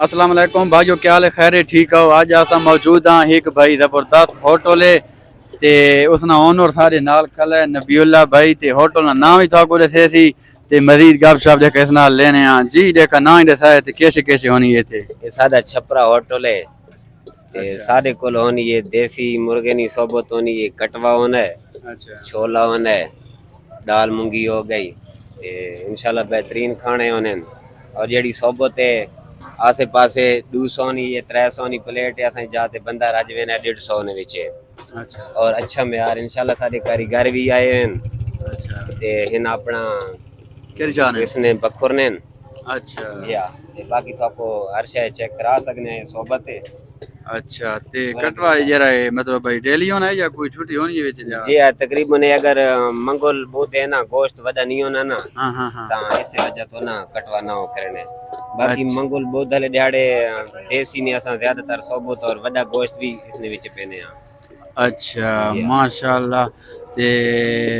अस्सलाम वालेकुम भाइयों, क्या हाल है? खैर है, ठीक हो? आज आप मौजूद हाँ एक भाई जबरदस्त होटल है ते उसना ओनर सारे नाल खल है नबीउल्ला भाई ते होटल ना नाम ही था को दसे सी ते मजीद गपशप दे किस नाल लेने हां जी देखा ना ही दसा है ते कैसे कैसे होनी है थे ये सादा छपरा होटल है ते साडे कोल होनी ये देसी मुर्गे नी सोबत होनी ये कटवा होना है, अच्छा छोला होना है, दाल मूंगी हो गई ते इंशाल्लाह बेहतरीन खाने होने और जेडी सोबत है आसे पासे 200 नी ये 300 नी प्लेट है असा जाते बंदा राजवे ने 150 ने विच अच्छा और अच्छा म्यार इंशाल्लाह साडे कारीगर भी आए हैं अच्छा ते हिन अपना किर जाने इसने बखुर ने अच्छा या ते बाकी तो आपको हर शय चेक करा सकने हैं सोबत है। अच्छा ते कटवा जरा है मतलब भाई डेली होना है या कोई छुट्टी होनी है विच जा जी हाँ, तकरीबन अगर मंगल बुध है ना गोश्त वजह नहीं होना ना हां हां हां ता इस वजह तो ना कटवा ना हो करने बाकी अच्छा मंगल बुध हले दिहाड़े देसी ने असा ज्यादातर सोबत और वड़ा गोश्त भी इसने विच पेने हैं। अच्छा माशाल्लाह ते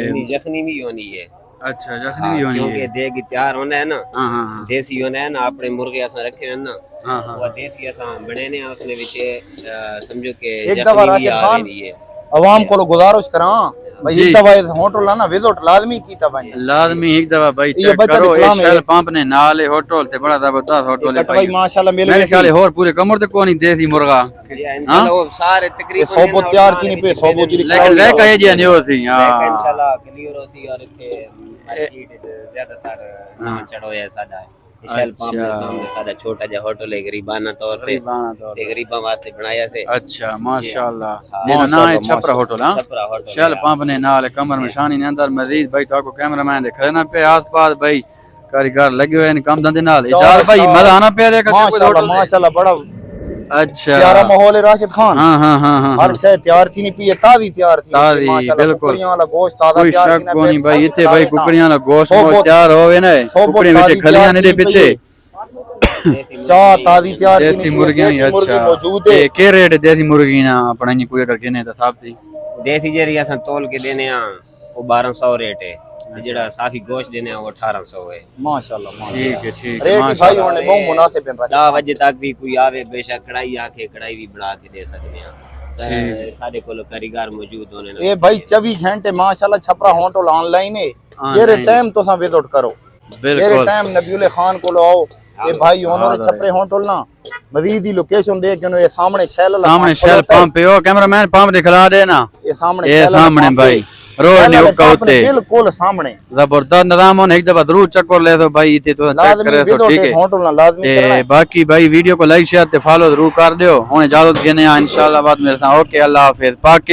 इतनी जखनी भी होनी है। अच्छा जखनी हाँ, भी होनी क्योंकि है देगी तैयार होना है ना हाँ हाँ हाँ देसी होना है ना अपने मुर्गे असा रखे हैं ना हाँ हाँ वो देसी असा बने ने उसने विच समझो के एक दफा जखनी भी राशिद आ खान रही है अवाम को गुजारिश करा भाई जी एक दफा होटल ना विजिट लाजमी कीता बने लाजमी एक दफा भाई ये चेक बच्चा करो दिखला ये में शेल पंप ने नाल है होटल ते बड़ा जबरदस्त होटल है कटवाई भाई माशाल्लाह मिल मेरे गई ख्याल है और पूरे कमर ते कोनी देसी मुर्गा जी हाँ, इंशाल्लाह वो सारे तकरीबन सोबत तैयार की नहीं पे सोबत जी लेकिन रह कहे जी नहीं हो सी हां इंशाल्लाह क्लियर हो सी और इथे मार्केट ज्यादातर ना चढ़ो है सादा शैल पंप के सामने सादा छोटा जा होटल है गरीबाना तौर पे ते गरीबां वास्ते बनाया से अच्छा माशाल्लाह हाँ, ये ना है छपरा होटल हां छपरा होटल शेल पंप ने नाल कमर में शानी ने अंदर मजीद भाई तो को कैमरामैन दे खड़े ना पे आसपास भाई कारीगर लगे हुए हैं काम धंधे नाल इजाजत भाई मजा आना पे देखा कोई माशाल्लाह होटल माशाल्लाह बड़ा अच्छा प्यारा माहौल है राशिद खान हाँ हाँ हाँ हाँ हर शय तैयार थी नहीं पी ताजी तैयार थी ताजी, माशाल्लाह बिल्कुल। कुकड़ियां वाला गोश्त ताजा कोई तैयार शक थी ना को नहीं भाई इतने भाई कुकड़ियां ना गोश्त सोबत- मोश्त तैयार होवे ना कुकड़ी में खलियां ने दे पीछे चाह ताजी तैयार थी देसी मुर्गियां ही अच्छा मौजूद है ये के रेट देसी मुर्गी ना अपना नहीं कोई करके नहीं तो साहब थी देसी जेरी असा तोल के देने आ वो 1200 रेट है ते जेड़ा साफी गोश्त देने आ वो 1800 है माशाल्लाह ठीक है ठीक है रेट भाई माशाल्लाह होने बहुत मुनासिब है राशिद 10 बजे तक भी कोई आवे बेशक कढ़ाई आके कढ़ाई भी बना के दे सकते हैं सारे कोल कारीगर मौजूद होने ये भाई 24 घंटे माशाल्लाह छपरा होटल ऑनलाइन है ये ऑनलाइन। टाइम तो विजिट करो ये बिल्कुल टाइम नबीउल खान को आओ ये भाई ओनर छपरे होटल ना मजीद ही लोकेशन दे क्यों ये सामने शैल वाला सामने पंप शेल होता है। पंप पे हो कैमरामैन पंप दिखला देना ये सामने ये शैल वाला सामने पंप भाई है। रोड शैल ने वाले उका पंप ने होते बिल्कुल सामने जबरदस्त निजाम होने एक दफा जरूर चक्कर ले दो भाई इतने तो चेक लाजमी करे तो विजिट ठीक है होटल ना लाजमी करना ते है। बाकी भाई वीडियो को लाइक शेयर ते फॉलो जरूर कर दियो हुन इजाजत देने इंशाल्लाह बाद मेरे साथ ओके अल्लाह हाफिज पाकि